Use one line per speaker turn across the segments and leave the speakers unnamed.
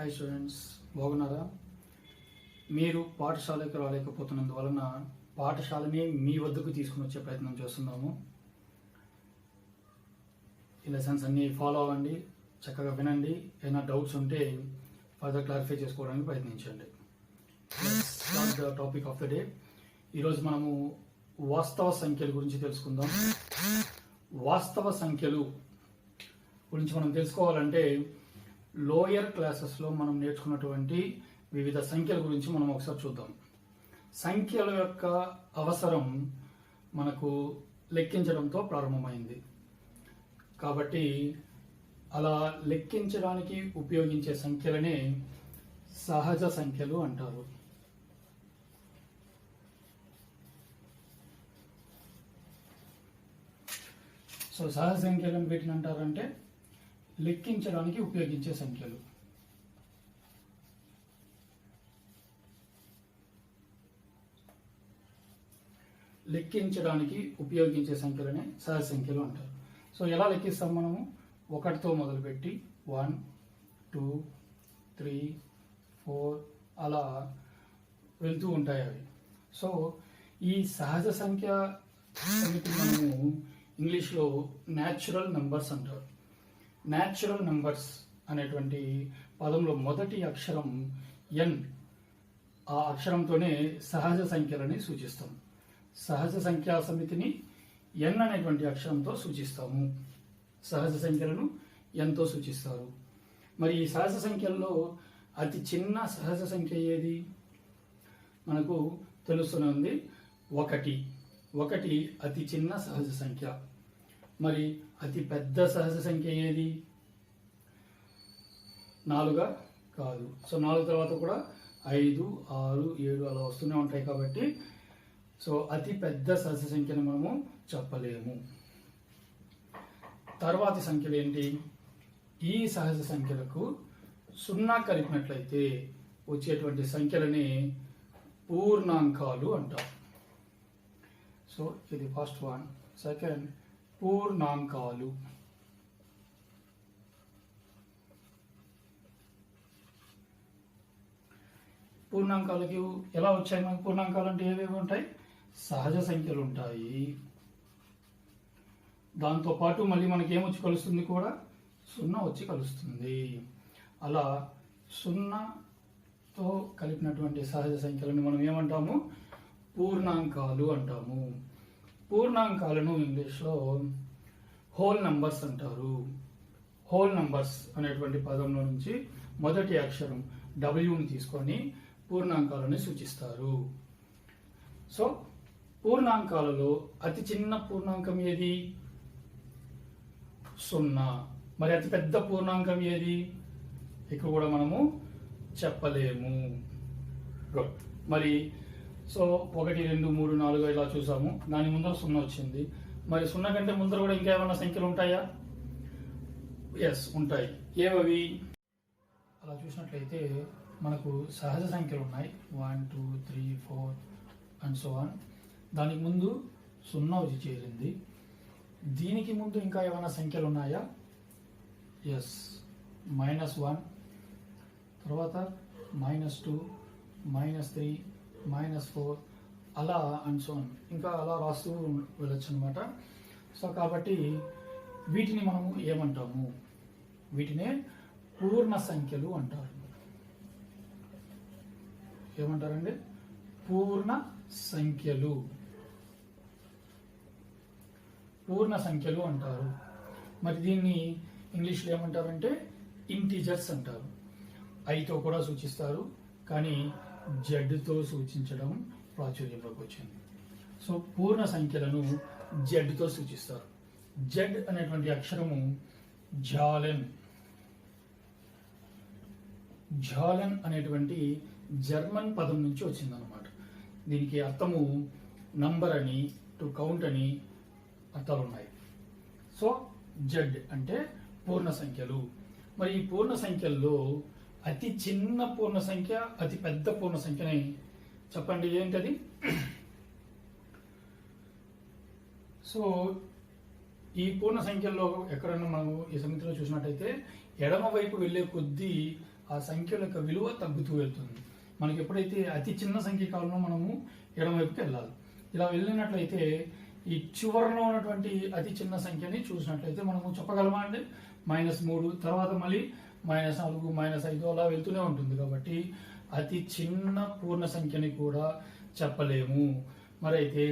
Hi students, బాగున్నారా? మీరు పాఠశాలకు రాలేకపోతున్నందువలన పాఠశాలని మీ వద్దకు తీసుకుని వచ్చే ప్రయత్నం చేస్తున్నాము. ఈ లెసన్స్ అన్నీ ఫాలో అవ్వండి, చక్కగా వినండి. ఏమైనా డౌట్స్ ఉంటే ఫర్దర్ క్లారిఫై చేసుకోవడానికి ప్రయత్నించండి. The topic of the day. ఈరోజు మనము వాస్తవ సంఖ్యల గురించి తెలుసుకుందాం. వాస్తవ సంఖ్యలు గురించి మనం తెలుసుకోవాలంటే లోయర్ క్లాసెస్లో మనం నేర్చుకున్నటువంటి వివిధ సంఖ్యల గురించి మనం ఒకసారి చూద్దాం. సంఖ్యల యొక్క అవసరం మనకు లెక్కించడంతో ప్రారంభమైంది. కాబట్టి అలా లెక్కించడానికి ఉపయోగించే సంఖ్యలనే సహజ సంఖ్యలు అంటారు. సో సహజ సంఖ్యలను వీటిని అంటారంటే లెక్కించడానికి ఉపయోగించే సంఖ్యలు. లెక్కించడానికి ఉపయోగించే సంఖ్యలనే సహజ సంఖ్యలు అంటారు. సో ఎలా లెక్కిస్తాం మనము? 1తో మొదలుపెట్టి 1, 2, 3, 4 అలా వెళ్తూ ఉంటాయి అవి. సో ఈ సహజ సంఖ్య మనము ఇంగ్లీష్లో న్యాచురల్ నంబర్స్ అంటారు. న్యాచురల్ నంబర్స్ అనేటువంటి పదంలో మొదటి అక్షరం ఎన్, ఆ అక్షరంతోనే సహజ సంఖ్యలని సూచిస్తాం. సహజ సంఖ్యా సమితిని ఎన్ అనేటువంటి అక్షరంతో సూచిస్తాము. సహజ సంఖ్యలను ఎన్తో సూచిస్తారు. మరి ఈ సహజ సంఖ్యల్లో అతి చిన్న సహజ సంఖ్య ఏది? మనకు తెలుస్తూనే ఉంది, 1. 1 అతి చిన్న సహజ సంఖ్య. మరి అతి పెద్ద సహజ సంఖ్య ఏది? 4 కాదు. సో 4 తర్వాత కూడా 5, 6, 7 అలా వస్తూనే ఉంటాయి. కాబట్టి సో అతి పెద్ద సహజ సంఖ్యను మనము చెప్పలేము. తర్వాతి సంఖ్యలు ఏంటి? ఈ సహజ సంఖ్యలకు 0 కలిపినట్లయితే వచ్చేటువంటి సంఖ్యలని పూర్ణాంకాలు అంటారు. సో ఇది ఫస్ట్ వన్. సెకండ్, పూర్ణాంకాలు. పూర్ణాంకాలకి ఎలా వచ్చాయి మనకు? పూర్ణాంకాలు అంటే ఏవేవి ఉంటాయి? సహజ సంఖ్యలు ఉంటాయి. దాంతోపాటు మళ్ళీ మనకి ఏమొచ్చి కలుస్తుంది కూడా? 0 వచ్చి కలుస్తుంది. అలా 0తో కలిపినటువంటి సహజ సంఖ్యలను మనం ఏమంటాము? పూర్ణాంకాలు అంటాము. పూర్ణాంకాలను ఇంగ్లీష్లో హోల్ నంబర్స్ అంటారు. హోల్ నంబర్స్ అనేటువంటి పదంలో నుంచి మొదటి అక్షరం డబ్ల్యూని తీసుకొని పూర్ణాంకాలని సూచిస్తారు. సో పూర్ణాంకాలలో అతి చిన్న పూర్ణాంకం ఏది? 0. మరి అతి పెద్ద పూర్ణాంకం ఏది? ఇక్కడ కూడా మనము చెప్పలేము. గుడ్. మరి సో 1, 2, 3, 4 ఇలా చూసాము. దాని ముందర 0 వచ్చింది. మరి 0 కంటే ముందర కూడా ఇంకా ఏమైనా సంఖ్యలు ఉంటాయా? ఎస్, ఉంటాయి. ఏవవి? అలా చూసినట్లయితే మనకు సహజ సంఖ్యలు ఉన్నాయి. 1, 2, 3, 4 అండ్ సో ఆన్. దానికి ముందు 0 వచ్చి చేరింది. దీనికి ముందు ఇంకా ఏమైనా సంఖ్యలు ఉన్నాయా? ఎస్, -1, తర్వాత -2, -3, -4 అలా అండ్ సో ఆన్. ఇంకా అలా రాస్తూ వెళ్ళొచ్చు అనమాట. సో కాబట్టి వీటిని మనము ఏమంటాము? వీటినే పూర్ణ సంఖ్యలు అంటారు. ఏమంటారండి? పూర్ణ సంఖ్యలు. పూర్ణ సంఖ్యలు అంటారు. మరి దీన్ని ఇంగ్లీష్లో ఏమంటారంటే ఇంటీజర్స్ అంటారు. ఐతో కూడా సూచిస్తారు, కానీ జడ్తో సూచించడం ప్రాచుర్యంలోకి వచ్చింది. సో పూర్ణ సంఖ్యలను జడ్తో సూచిస్తారు. జడ్ అనేటువంటి అక్షరము జాలెన్. జాలెన్ అనేటువంటి జర్మన్ పదం నుంచి వచ్చిందనమాట. దీనికి అర్థము నంబర్ అని, టు కౌంట్ అని అర్థాలు ఉన్నాయి. సో జడ్ అంటే పూర్ణ సంఖ్యలు. మరి ఈ పూర్ణ సంఖ్యల్లో అతి చిన్న పూర్ణ సంఖ్య, అతి పెద్ద పూర్ణ సంఖ్యని చెప్పండి, ఏంటది? సో ఈ పూర్ణ సంఖ్యల్లో ఎక్కడన్నా మనం ఈ సమితిలో చూసినట్టయితే ఎడమ వైపు వెళ్ళే కొద్దీ ఆ సంఖ్యల యొక్క విలువ తగ్గుతూ వెళ్తుంది. మనకి ఎప్పుడైతే అతి చిన్న సంఖ్య కావాలనో మనము ఎడమవైపుకి వెళ్ళాలి. ఇలా వెళ్ళినట్లయితే ఈ చివరిలో ఉన్నటువంటి అతి చిన్న సంఖ్యని చూసినట్లయితే మనము చెప్పగలమా అండి? -3, తర్వాత మళ్ళీ -4, -5 అలా వెళ్తూనే ఉంటుంది. కాబట్టి అతి చిన్న పూర్ణ సంఖ్యని కూడా చెప్పలేము. మరి అయితే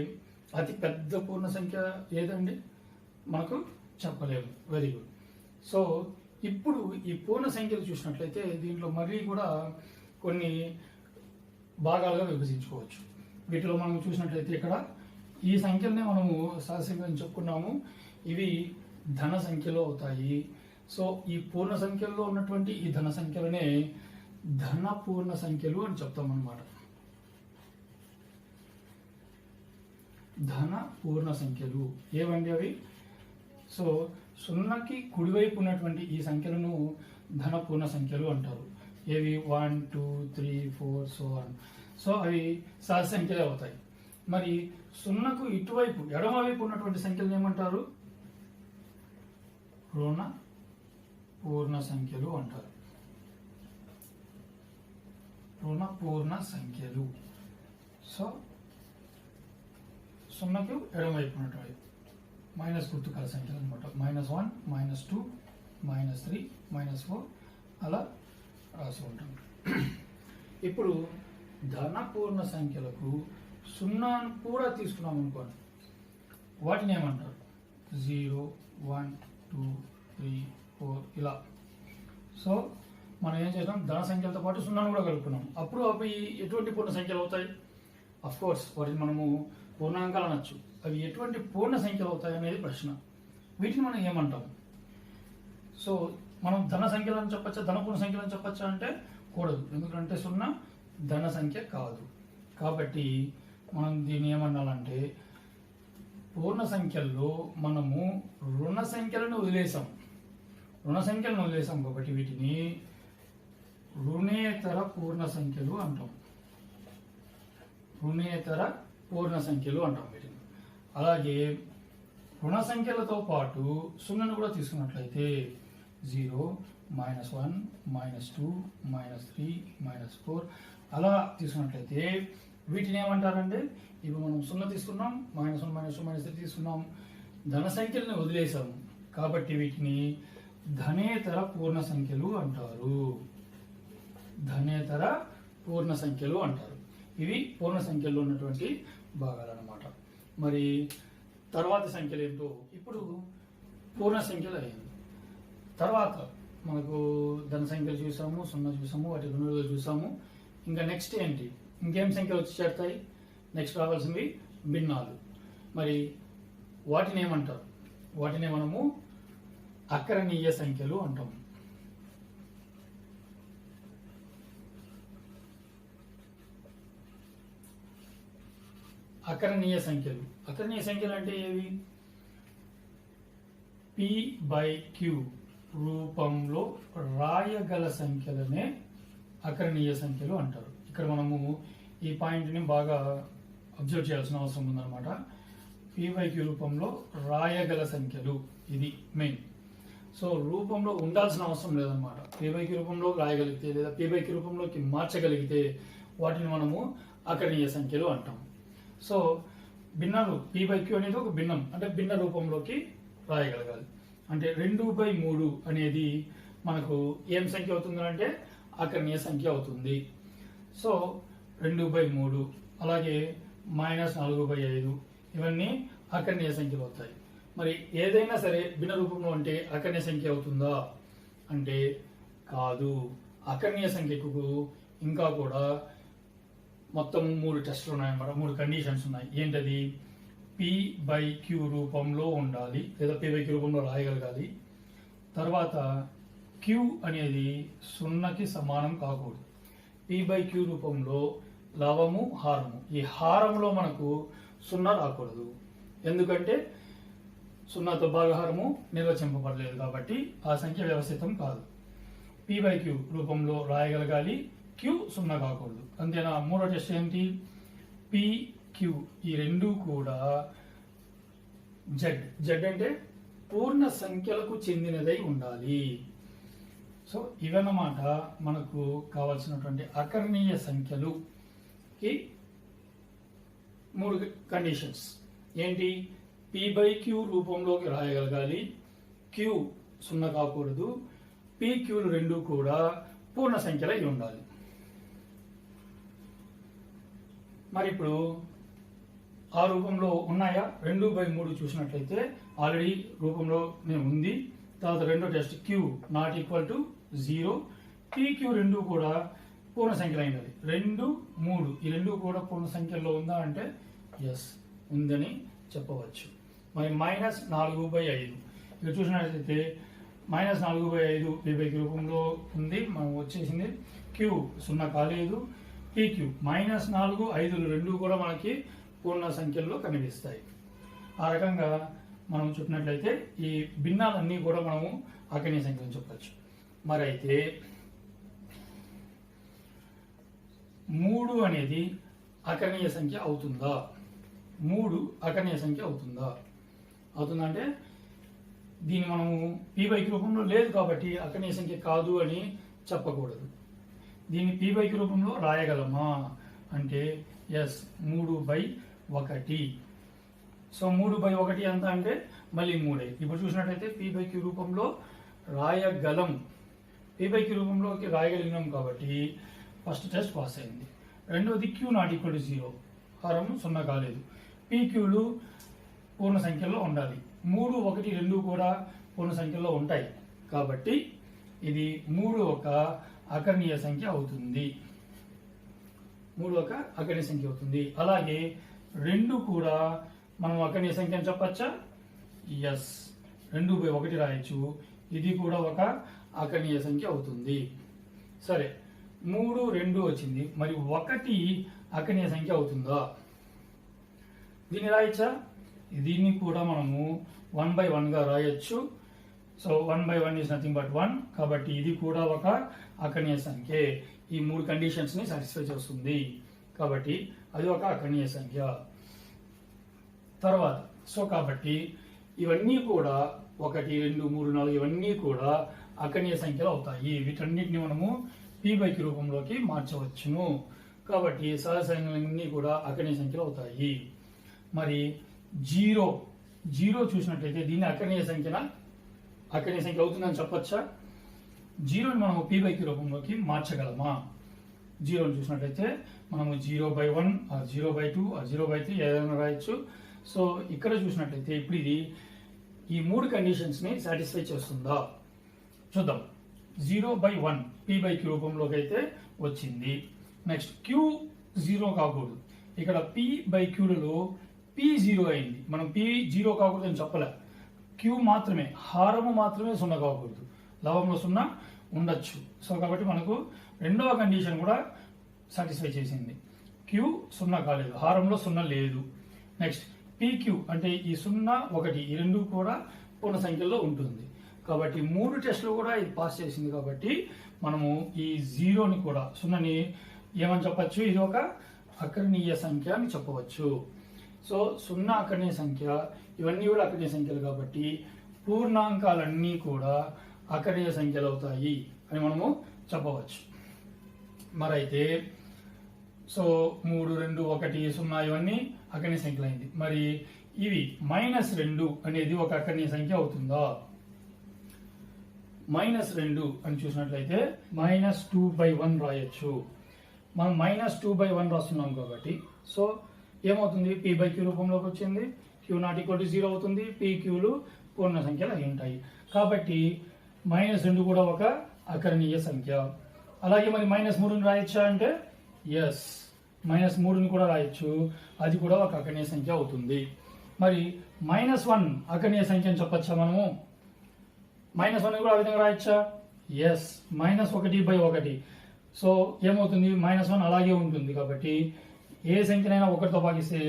అతి పెద్ద పూర్ణ సంఖ్య ఏదండి? మనకు చెప్పలేము. Very good. సో ఇప్పుడు ఈ పూర్ణ సంఖ్యలు చూసినట్లయితే దీంట్లో మళ్ళీ కూడా కొన్ని భాగాలుగా విభజించుకోవచ్చు. వీటిలో మనం చూసినట్లయితే ఇక్కడ ఈ సంఖ్యలనే మనము సహజంగా చెప్పుకున్నాము, ఇవి ధన సంఖ్యలో అవుతాయి. సో ఈ పూర్ణ సంఖ్యల్లో ఉన్నటువంటి ఈ ధన సంఖ్యలనే ధన పూర్ణ సంఖ్యలు అని చెప్తాం అన్నమాట. ధన పూర్ణ సంఖ్యలు ఏవండి అవి? సో సున్నాకి కుడివైపు ఉన్నటువంటి ఈ సంఖ్యలను ధన పూర్ణ సంఖ్యలు అంటారు. ఏవి? 1, 2, 3, 4 సో ఆన్. సో అవి సహజ సంఖ్యలే అవుతాయి. మరి సున్నకు ఇటువైపు ఎడమవైపు ఉన్నటువంటి సంఖ్యలను ఏమంటారు? రుణ పూర్ణ సంఖ్యలు అంటారు. రుణ పూర్ణ సంఖ్యలు. సో సున్నకు ఎడమవైపు ఉన్నటువంటి మైనస్ గుర్తు కల సంఖ్యలు అనమాట. -1, -2, -3, -4 అలా రాసి ఉంటాం. ఇప్పుడు ధన పూర్ణ సంఖ్యలకు సున్నాను కూడా తీసుకున్నాం అనుకోండి, వాటిని ఏమంటారు? 0, 1, 2, 3, 4 ఇలా. సో మనం ఏం చేద్దాం? ధన సంఖ్యలతో పాటు సున్నాను కూడా కలుపుకున్నాం. అప్పుడు అవి ఎటువంటి పూర్ణ సంఖ్యలు అవుతాయి? అఫ్ కోర్స్ వాటిని మనము పూర్ణాంకాలు అనొచ్చు. అవి ఎటువంటి పూర్ణ సంఖ్యలు అవుతాయి అనేది ప్రశ్న. వీటిని మనం ఏమంటాం? సో మనం ధన సంఖ్యలు అని చెప్పచ్చా, ధన పూర్ణ సంఖ్యలు అని చెప్పచ్చా అంటే కూడదు. ఎందుకంటే 0 ధన సంఖ్య కాదు. కాబట్టి మనం దీన్ని ఏమన్నాలంటే పూర్ణ సంఖ్యల్లో మనము రుణ సంఖ్యలను వదిలేసాం. కాబట్టి వీటిని రుణేతర పూర్ణ సంఖ్యలు అంటాం. రుణేతర పూర్ణ సంఖ్యలు అంటాం వీటిని. అలాగే రుణ సంఖ్యలతో పాటు సున్నాను కూడా తీసుకున్నట్లయితే 0, -1, -2, -3, -4 అలా తీసుకున్నట్లయితే వీటిని ఏమంటారంటే, ఇప్పుడు మనం 0 తీసుకున్నాం, -1, -2, -3 తీసుకున్నాం, ధన సంఖ్యలను వదిలేసాము. కాబట్టి వీటిని ధనేతర పూర్ణ సంఖ్యలు అంటారు. ధనేతర పూర్ణ సంఖ్యలు అంటారు. ఇవి పూర్ణ సంఖ్యల్లో ఉన్నటువంటి భాగాలు అన్నమాట. మరి తర్వాత సంఖ్యలు ఏంటో ఇప్పుడు పూర్ణ సంఖ్యలు అయ్యింది. తర్వాత మనకు ధన సంఖ్యలు చూసాము, 0 చూసాము, వాటి గుణాలు చూసాము. ఇంకా నెక్స్ట్ ఏంటి? ఇంకేం సంఖ్యలు వచ్చి చేరుతాయి? నెక్స్ట్ రావాల్సింది భిన్నాలు. మరి వాటిని ఏమంటారు? వాటిని మనము అకరణీయ సంఖ్యలు అంటాం. అకరణీయ సంఖ్యలు అంటే ఏవి? P/Q రూపంలో రాయగల సంఖ్యలనే అకరణీయ సంఖ్యలు అంటారు. ఇక్కడ మనము ఈ పాయింట్ని బాగా అబ్జర్వ్ చేయాల్సిన అవసరం ఉందన్నమాట. P/Q రూపంలో రాయగల సంఖ్యలు, ఇది మెయిన్. సో రూపంలో ఉండాల్సిన అవసరం లేదన్నమాట. P/Q రూపంలో రాయగలిగితే లేదా P/Q రూపంలోకి మార్చగలిగితే వాటిని మనము అకరణీయ సంఖ్యలు అంటాం. సో భిన్నాలు P/Q అనేది ఒక భిన్నం, అంటే భిన్న రూపంలోకి రాయగలగాలి. అంటే 2/3 అనేది మనకు ఏం సంఖ్య అవుతుంది అంటే అకరణీయ సంఖ్య అవుతుంది. సో 2/3, అలాగే -4/5 ఇవన్నీ అకరణీయ సంఖ్యలు అవుతాయి. మరి ఏదైనా సరే భిన్న రూపంలో అంటే అకరణీయ సంఖ్య అవుతుందా అంటే కాదు. అకరణీయ సంఖ్యకు ఇంకా కూడా మొత్తం 3 టెస్టులు ఉన్నాయన్నమాట, 3 కండిషన్స్ ఉన్నాయి. ఏంటది? P/Q రూపంలో ఉండాలి లేదా P/Q రూపంలో రాయగలగాలి. తర్వాత Q అనేది 0కి సమానం కాకూడదు. P/Q రూపంలో లవము, హారము, ఈ హారంలో మనకు 0 రాకూడదు. ఎందుకంటే 0తో భాగహారము నిర్వచింపబడలేదు కాబట్టి ఆ సంఖ్య వ్యవస్థితం కాదు. P/Q రూపంలో రాయగలగాలి, Q 0 కాకూడదు. అంతేనా? మూడో టెస్ట్ ఏంటి? PQ ఈ రెండు కూడా Z అంటే పూర్ణ సంఖ్యలకు చెందినదై ఉండాలి. సో ఇవన్నమాట మనకు కావాల్సినటువంటి అకర్ణీయ సంఖ్యలుకి 3 కండిషన్స్. ఏంటి? p/q రూపంలోకి రాయగలగాలి, q 0 కాకూడదు, pqలు రెండు కూడా పూర్ణ సంఖ్యలై ఉండాలి. మరి ఇప్పుడు ఆ రూపంలో ఉన్నాయా? 2/3 చూసినట్లయితే ఆల్రెడీ రూపంలో ఉంది. తర్వాత రెండో టెస్ట్ q ≠ 0, pq రెండు కూడా పూర్ణ సంఖ్యలు అయినది. 2, 3 ఈ రెండు కూడా పూర్ణ సంఖ్యల్లో ఉందా అంటే ఎస్ ఉందని చెప్పవచ్చు. మరి -4/5 ఇక్కడ చూసినట్లయితే -4/5 p/q రూపంలో ఉంది, మనం వచ్చేసింది. q 0 కాలేదు, pq -4, 5 రెండు కూడా మనకి పూర్ణ సంఖ్యల్లో కనిపిస్తాయి. ఆ రకంగా మనం చెప్పినట్లయితే ఈ భిన్నాలన్నీ కూడా మనము అకర్ణీయ సంఖ్యలు చెప్పచ్చు. మరి అయితే 3 అనేది అకర్ణీయ సంఖ్య అవుతుందా? 3 అకర్ణీయ సంఖ్య అవుతుందా? అవుతుందంటే దీన్ని మనము p/q రూపంలో లేదు కాబట్టి అకర్ణీయ సంఖ్య కాదు అని చెప్పకూడదు. దీన్ని p/q రూపంలో రాయగలమా అంటే ఎస్ 3/1. సో 3/1 ఎంత అంటే మళ్ళీ 3. ఇప్పుడు చూసినట్లయితే p/q రూపంలో రాయగలం. p/q రూపంలోకి రాయగలిగినాం కాబట్టి ఫస్ట్ టెస్ట్ పాస్ అయింది. రెండవది q ≠ 0, హారం 0 కాలేదు, pqలు పూర్ణ సంఖ్యలో ఉండాలి. 3, 1, 2 కూడా పూర్ణ సంఖ్యలో ఉంటాయి కాబట్టి ఇది 3 ఒక అకర్ణీయ సంఖ్య అవుతుంది. 3 ఒక అకర్ణీయ సంఖ్య అవుతుంది. అలాగే 2 కూడా మనం అకర్ణీయ సంఖ్య అని చెప్పచ్చా? ఎస్ 2/1 రాయొచ్చు. ఇది కూడా ఒక అకర్ణీయ సంఖ్య అవుతుంది. సరే 3, 2 వచ్చింది. మరి 1 అకర్ణీయ సంఖ్య అవుతుందా? దీన్ని రాయచ్చా? దీన్ని కూడా మనము 1/1గా రాయొచ్చు. So 1/1 is nothing but 1. కాబట్టి ఇది కూడా ఒక అకర్ణీయ సంఖ్య. ఈ 3 కండిషన్స్ ని సాటిస్ఫై చేస్తుంది కాబట్టి అది ఒక అకర్ణీయ సంఖ్య. తర్వాత సో కాబట్టి ఇవన్నీ కూడా 1, 2, 3, 4 ఇవన్నీ కూడా అకర్ణీయ సంఖ్యలు అవుతాయి. వీటన్నిటిని మనము p/q రూపంలోకి మార్చవచ్చును. కాబట్టి సహజ సంఖ్యలన్నీ కూడా అకర్ణీయ సంఖ్యలు అవుతాయి. మరి 0 చూసినట్లయితే దీన్ని అకర్ణీయ సంఖ్య అవుతుందని చెప్పచ్చా? 0ని మనము p/q రూపంలోకి మార్చగలమా? 0ని చూసినట్లయితే మనము 0/1 ఆర్ 0/2 ఆర్ 0/3 ఏదైనా రాయొచ్చు. సో ఇక్కడ చూసినట్లయితే ఇప్పుడు ఇది ఈ 3 కండిషన్స్ ని సాటిస్ఫై చేస్తుందా చూద్దాం. 0/1 p/q రూపంలోకి అయితే వచ్చింది. నెక్స్ట్ q 0 కాకూడదు. ఇక్కడ p/qలలో p 0 అయింది. మనం p 0 కాకూడదు అని చెప్పలే, q మాత్రమే, హారము మాత్రమే 0 కాకూడదు, లవంలో 0 ఉండొచ్చు. సో కాబట్టి మనకు రెండవ కండిషన్ కూడా సాటిస్ఫై చేసింది. q 0 కాలేదు, హారంలో 0 లేదు. నెక్స్ట్ pq అంటే ఈ 0, 1 ఈ రెండు కూడా పూర్ణ సంఖ్యలో ఉంటుంది. కాబట్టి 3 టెస్టులు కూడా ఇది పాస్ చేసింది. కాబట్టి మనము ఈ 0ని కూడా 0ని ఏమని చెప్పచ్చు? ఇది ఒక అకర్ణీయ సంఖ్య అని చెప్పవచ్చు. సో 0 అకర్ణీయ సంఖ్య, ఇవన్నీ కూడా అకర్ణీయ సంఖ్యలు కాబట్టి పూర్ణాంకాలన్నీ కూడా అకర్ణీయ సంఖ్యలు అవుతాయి అని మనము చెప్పవచ్చు. మరైతే సో 3, 2, 1, 0 ఇవన్నీ అకర్ణీయ సంఖ్యలు అయింది. మరి ఇవి -2 అనేది ఒక అకర్ణీయ సంఖ్య అవుతుందా? -2 అని చూసినట్లయితే -2/1 రాయొచ్చు. మనం -2/1 రాస్తున్నాం కాబట్టి సో ఏమవుతుంది? p/q రూపంలోకి వచ్చింది, q ≠ 0 అవుతుంది, pqలు పూర్ణ సంఖ్యలు అయి ఉంటాయి. కాబట్టి -2 కూడా ఒక అకర్ణీయ సంఖ్య. అలాగే మరి -3ని రాయొచ్చా అంటే ఎస్ -3ని కూడా రాయొచ్చు, అది కూడా ఒక అకర్ణీయ సంఖ్య అవుతుంది. మరి -1 అకర్ణీయ సంఖ్య అని చెప్పచ్చా? మనము -1 కూడా ఆ విధంగా రాయొచ్చా? ఎస్ -1/1. సో ఏమవుతుంది? -1 అలాగే ఉంటుంది కాబట్టి ఏ సంఖ్యనైనా 1తో భాగిస్తే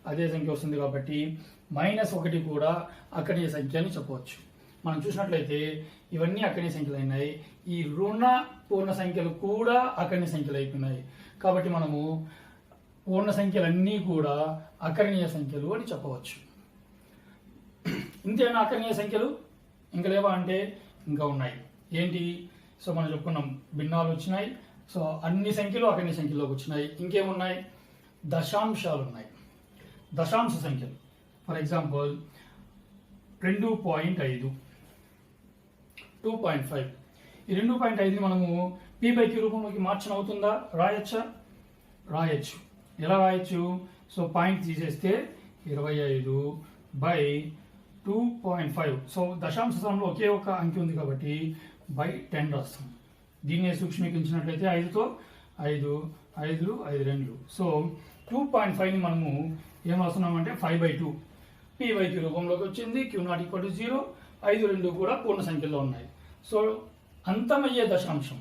అదే సంఖ్య వస్తుంది కాబట్టి -1 కూడా అకర్ణీయ సంఖ్య అని చెప్పవచ్చు. మనం చూసినట్లయితే ఇవన్నీ అకర్ణీయ సంఖ్యలు అయినాయి. ఈ రుణ పూర్ణ సంఖ్యలు కూడా అకర్ణీయ సంఖ్యలు అయిపోయినాయి. కాబట్టి మనము పూర్ణ సంఖ్యలన్నీ కూడా అకర్ణీయ సంఖ్యలు అని చెప్పవచ్చు. ఇంతేనా అకర్ణీయ సంఖ్యలు? ఇంకా లేవా అంటే ఇంకా ఉన్నాయి. ఏంటి? సో మనం చెప్పుకున్నాం భిన్నాలు వచ్చినాయి. సో అన్ని సంఖ్యలు అక్కడి సంఖ్యలోకి వచ్చినాయి. ఇంకేమున్నాయి? దశాంశాలు ఉన్నాయి. దశాంశ సంఖ్యలు ఫర్ ఎగ్జాంపుల్ 2.5, 2.5. ఈ 2.5ని మనము p/q రూపంలోకి మార్చన అవుతుందా? రాయొచ్చా? రాయొచ్చు. ఎలా రాయొచ్చు? సో పాయింట్ తీసేస్తే 25/2.5. సో దశాంశ స్థానంలో ఒకే ఒక అంకె ఉంది కాబట్టి బై 10 రాస్తాం. దీన్ని సూక్ష్మీకరించినట్లయితే 5తో 5 5 5 2. సో 2.5ని మనము ఏం రాస్తున్నామంటే 5/2 p/q రూపంలోకి వచ్చింది. q ≠ 0. 5 2 కూడా పూర్ణ సంఖ్యలో ఉన్నాయి. సో అంతమయ్యే దశాంశం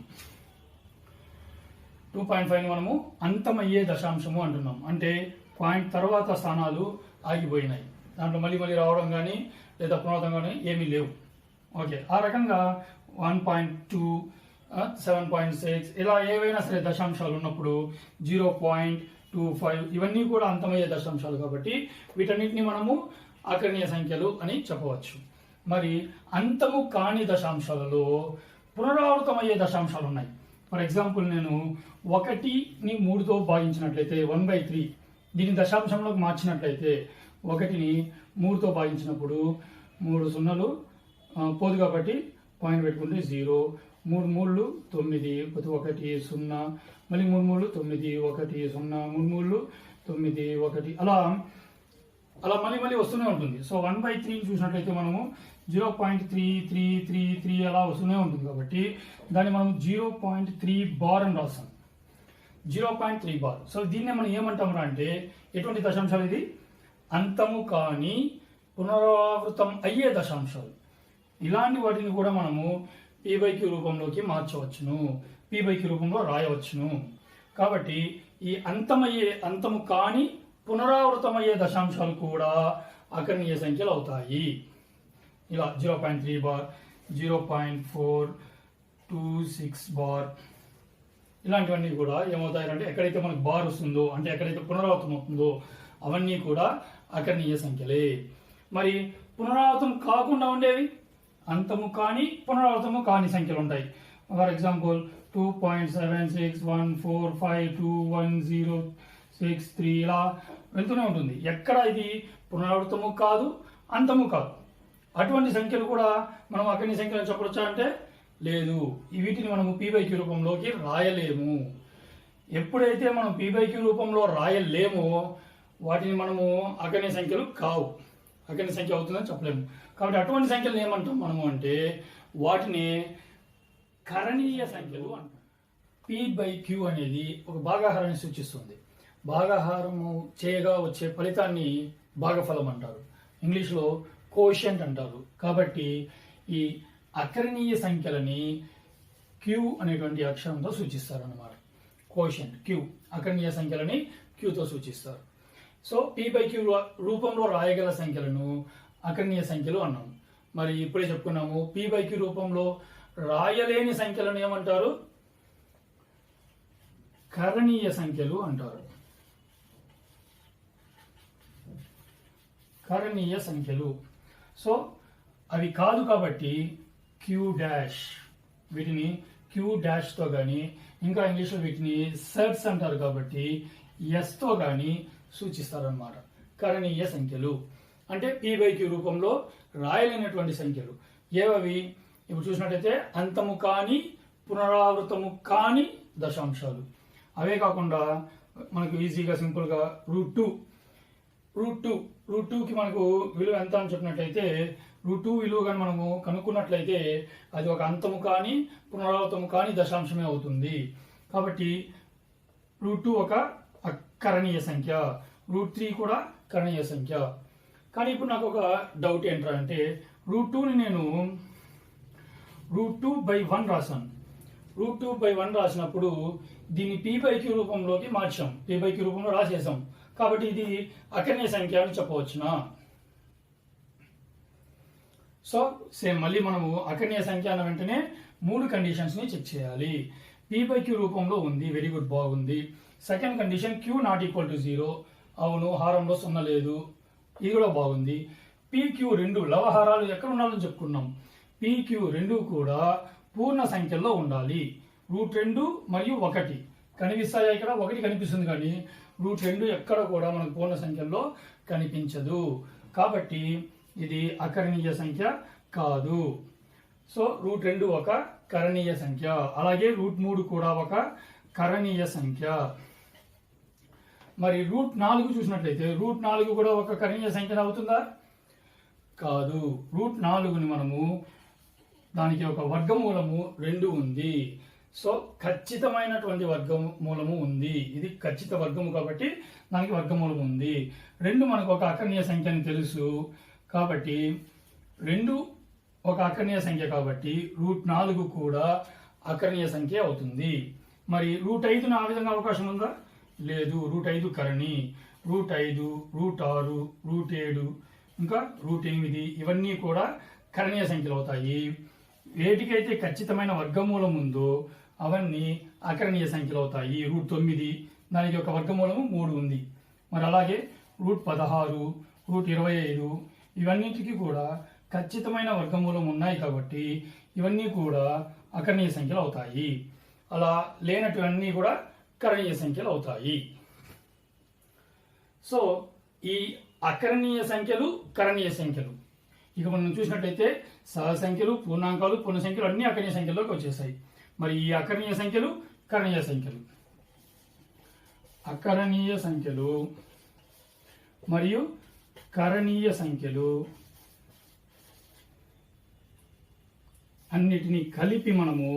2.5ని మనము అంతమయ్యే దశాంశము అంటున్నాం. అంటే పాయింట్ తర్వాత స్థానాలు ఆగిపోయినాయి, దాంట్లో మళ్ళీ రావడం కానీ లేదా పునరావృతం కానీ ఏమీ లేవు. ఓకే, ఆ రకంగా 1.2, 7.6 ఇలా ఏవైనా సరే దశాంశాలు ఉన్నప్పుడు 0.25 ఇవన్నీ కూడా అంతమయ్యే దశాంశాలు కాబట్టి వీటన్నిటిని మనము ఆకర్ణీయ సంఖ్యలు అని చెప్పవచ్చు. మరి అంతము కాని దశాంశాలలో పునరావృతమయ్యే దశాంశాలు ఉన్నాయి. ఫర్ ఎగ్జాంపుల్ నేను 1ని 3తో భాగించినట్లయితే 1/3, దీన్ని దశాంశంలోకి మార్చినట్లయితే 1ని 3తో భాగించినప్పుడు 3 సున్నలు పోదు కాబట్టి పాయింట్ పెట్టుకుంటే 0, 3 3 9, 1 0, మళ్ళీ 3 3 9 1 0, 3 3 9 1 అలా మళ్ళీ వస్తూనే ఉంటుంది. సో 1/3 చూసినట్లయితే మనము 0.3333 అలా వస్తూనే ఉంటుంది కాబట్టి దాన్ని మనం 0.3 బార్ అని రాస్తాం. 0.3 బార్. సో దీన్నే మనం ఏమంటాం అంటే ఎటువంటి దశాంశాలు? ఇది అంతము కాని పునరావృతం అయ్యే దశాంశాలు. ఇలాంటి వాటిని కూడా మనము p/q రూపంలోకి మార్చవచ్చును, p/q రూపంలో రాయవచ్చును. కాబట్టి ఈ అంతము కాని పునరావృతమయ్యే దశాంశాలు కూడా అకర్ణీయ సంఖ్యలు అవుతాయి. ఇలా 0.3 బార్, 0.426 బార్ ఇలాంటివన్నీ కూడా ఏమవుతాయంటే ఎక్కడైతే మనకు బార్ వస్తుందో అంటే ఎక్కడైతే పునరావృతం అవుతుందో అవన్నీ కూడా అకర్ణీయ సంఖ్యలే. మరి పునరావృతం కాకుండా ఉండేవి అంతము కాని పునరావృతము కాని సంఖ్యలు ఉంటాయి. ఫర్ ఎగ్జాంపుల్ 2.7615210663 ఇలా వెళ్తూనే ఉంటుంది. ఎక్కడ ఇది పునరావృతము కాదు, అంతము కాదు. అటువంటి సంఖ్యలు కూడా మనం అకర్ణీయ సంఖ్యలు చెప్పవచ్చా అంటే లేదు. వీటిని మనము p/q రూపంలోకి రాయలేము. ఎప్పుడైతే మనం p/q రూపంలో రాయలేమో వాటిని మనము అకర్ణీయ సంఖ్యలు కావు, అకర్ణీయ సంఖ్య అవుతుందని చెప్పలేము. కాబట్టి అటువంటి సంఖ్యలు ఏమంటాం మనము అంటే వాటిని కరణీయ సంఖ్యలు అంటాం. p/q అనేది ఒక భాగాహారాన్ని సూచిస్తుంది. భాగాహారము చేయగా వచ్చే ఫలితాన్ని భాగఫలం అంటారు, ఇంగ్లీష్లో కోషియంట్ అంటారు. కాబట్టి ఈ అకర్ణీయ సంఖ్యలని q అనేటువంటి అక్షరంతో సూచిస్తారు అన్నమాట. కోషియంట్ q, అకర్ణీయ సంఖ్యలని qతో సూచిస్తారు. సో p/q రూపంలో రాయగల సంఖ్యలను అకర్ణీయ సంఖ్యలు అన్నాము. మరి ఇప్పుడే చెప్పుకున్నాము p/q రూపంలో రాయలేని సంఖ్యలను ఏమంటారు? కరణీయ సంఖ్యలు అంటారు. కరణీయ సంఖ్యలు. సో అవి కాదు కాబట్టి q డాష్, వీటిని q డాష్తో కానీ ఇంకా ఇంగ్లీష్లో వీటిని సెట్స్ అంటారు కాబట్టి ఎస్తో కానీ సూచిస్తారనమాట. కరణీయ సంఖ్యలు అంటే p/q రూపంలో రాయలేనటువంటి సంఖ్యలు ఏవవి? ఇప్పుడు చూసినట్టయితే అంతము కాని పునరావృతము కాని దశాంశాలు. అవే కాకుండా మనకు ఈజీగా సింపుల్గా √2కి మనకు విలువ ఎంత అని చెప్పినట్లయితే √2 విలువ కానీ మనము కనుక్కున్నట్లయితే అది ఒక అంతము కాని పునరావృతము కాని దశాంశమే అవుతుంది. కాబట్టి √2 ఒక కరణీయ సంఖ్య, √3 కూడా కరణీయ సంఖ్య. కానీ ఇప్పుడు నాకు ఒక డౌట్ ఏంటంటే √2ని నేను √2/1 రాశాను. √2/1 రాసినప్పుడు దీన్ని p/q రూపంలోకి మార్చాం, p/q రూపంలో రాసేసాం. కాబట్టి ఇది అకర్ణీయ సంఖ్య అని చెప్పవచ్చునా? సో సేమ్ మళ్ళీ మనము అకర్ణీయ సంఖ్య అన్న వెంటనే 3 కండిషన్స్ని చెక్ చేయాలి. p/q రూపంలో ఉంది, వెరీ గుడ్, బాగుంది. సెకండ్ కండిషన్ q ≠ 0, అవును, హారంలో 0 లేదు, ఇది కూడా బాగుంది. pq రెండు లవహారాలు ఎక్కడ ఉండాలని చెప్పుకున్నాం. pq రెండు కూడా పూర్ణ సంఖ్యల్లో ఉండాలి. √2 మరియు 1 కనిపిస్తాయా? ఇక్కడ 1 కనిపిస్తుంది, కానీ √2 ఎక్కడ కూడా మనకు పూర్ణ సంఖ్యల్లో కనిపించదు. కాబట్టి ఇది అకరణీయ సంఖ్య కాదు. సో √2 ఒక కరణీయ సంఖ్య. అలాగే √3 కూడా ఒక కరణీయ సంఖ్య. మరి √4 చూసినట్లయితే √4 కూడా ఒక కరణీయ సంఖ్య అవుతుందా? కాదు. √4ని మనము దానికి ఒక వర్గమూలము 2 ఉంది. సో ఖచ్చితమైనటువంటి వర్గమూలము ఉంది. ఇది ఖచ్చిత వర్గము కాబట్టి దానికి వర్గమూలము ఉంది. 2 మనకు ఒక అకరణీయ సంఖ్య అని తెలుసు కాబట్టి 2 ఒక అకరణీయ సంఖ్య కాబట్టి √4 కూడా అకరణీయ సంఖ్య అవుతుంది. మరి √5ను ఆ విధంగా అవకాశం ఉందా? లేదు. √5 కరణి. √5, √6, √7 ఇంకా √8 ఇవన్నీ కూడా కరణీయ సంఖ్యలు అవుతాయి. వేటికైతే ఖచ్చితమైన వర్గమూలం ఉందో అవన్నీ అకరణీయ సంఖ్యలు అవుతాయి. √9 దానికి ఒక వర్గమూలము 3 ఉంది. మరి అలాగే √16, √25 ఇవన్నిటికీ కూడా ఖచ్చితమైన వర్గమూలం ఉన్నాయి కాబట్టి ఇవన్నీ కూడా అకరణీయ సంఖ్యలు అవుతాయి. అలా లేనటువన్నీ కూడా కరణీయ సంఖ్యలు అవుతాయి. సో ఈ అకరణీయ సంఖ్యలు, కరణీయ సంఖ్యలు ఇక మనం చూసినట్లయితే సహజ సంఖ్యలు, పూర్ణాంకాలు, పూర్ణ సంఖ్యలు అన్ని అకరణీయ సంఖ్యల్లోకి వచ్చేసాయి. మరి ఈ అకరణీయ సంఖ్యలు, కరణీయ సంఖ్యలు, అకరణీయ సంఖ్యలు మరియు కరణీయ సంఖ్యలు అన్నిటినీ కలిపి మనము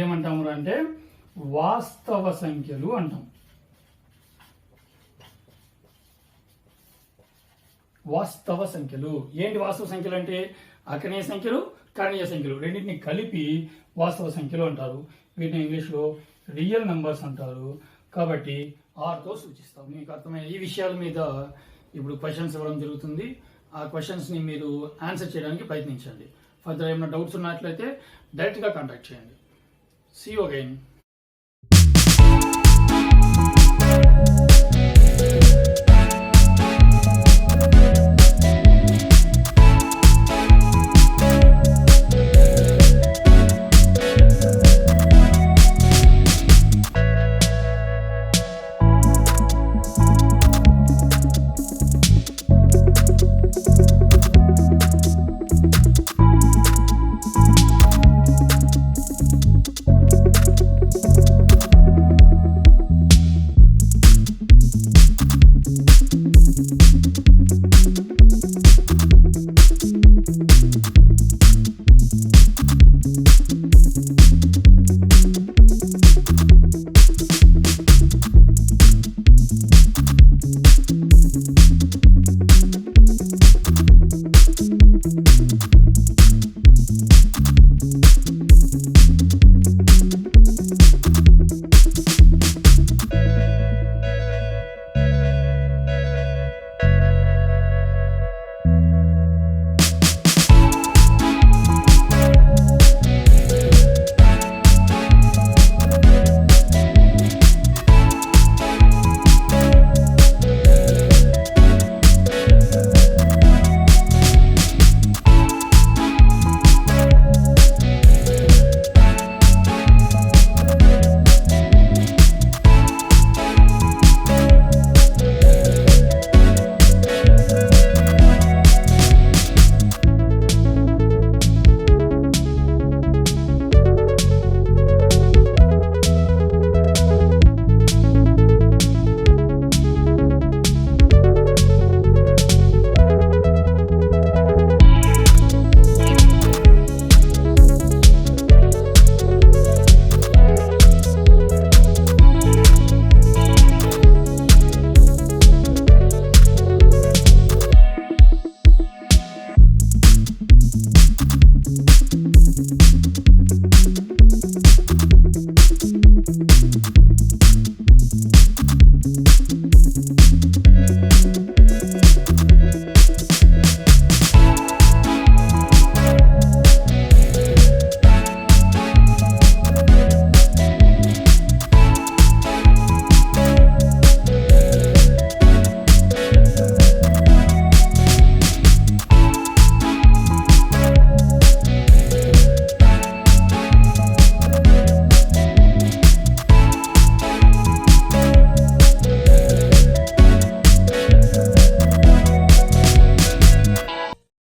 ఏమంటాము అంటే వాస్తవ సంఖ్యలు అంటాం. వాస్తవ సంఖ్యలు ఏంటి? వాస్తవ సంఖ్యలు అంటే అకరణీయ సంఖ్యలు, కరణీయ సంఖ్యలు రెండింటిని కలిపి వాస్తవ సంఖ్యలు అంటారు. వీటిని ఇంగ్లీష్లో రియల్ నెంబర్స్ అంటారు. కాబట్టి ఆర్తో సూచిస్తాం. మీకు అర్థమైన ఈ విషయాల మీద ఇప్పుడు క్వశ్చన్స్ ఇవ్వడం జరుగుతుంది. ఆ క్వశ్చన్స్ని మీరు ఆన్సర్ చేయడానికి ప్రయత్నించండి. ఫర్దర్ ఏమైనా డౌట్స్ ఉన్నట్లయితే డైరెక్ట్గా కాంటాక్ట్ చేయండి. See you again.
Thank you.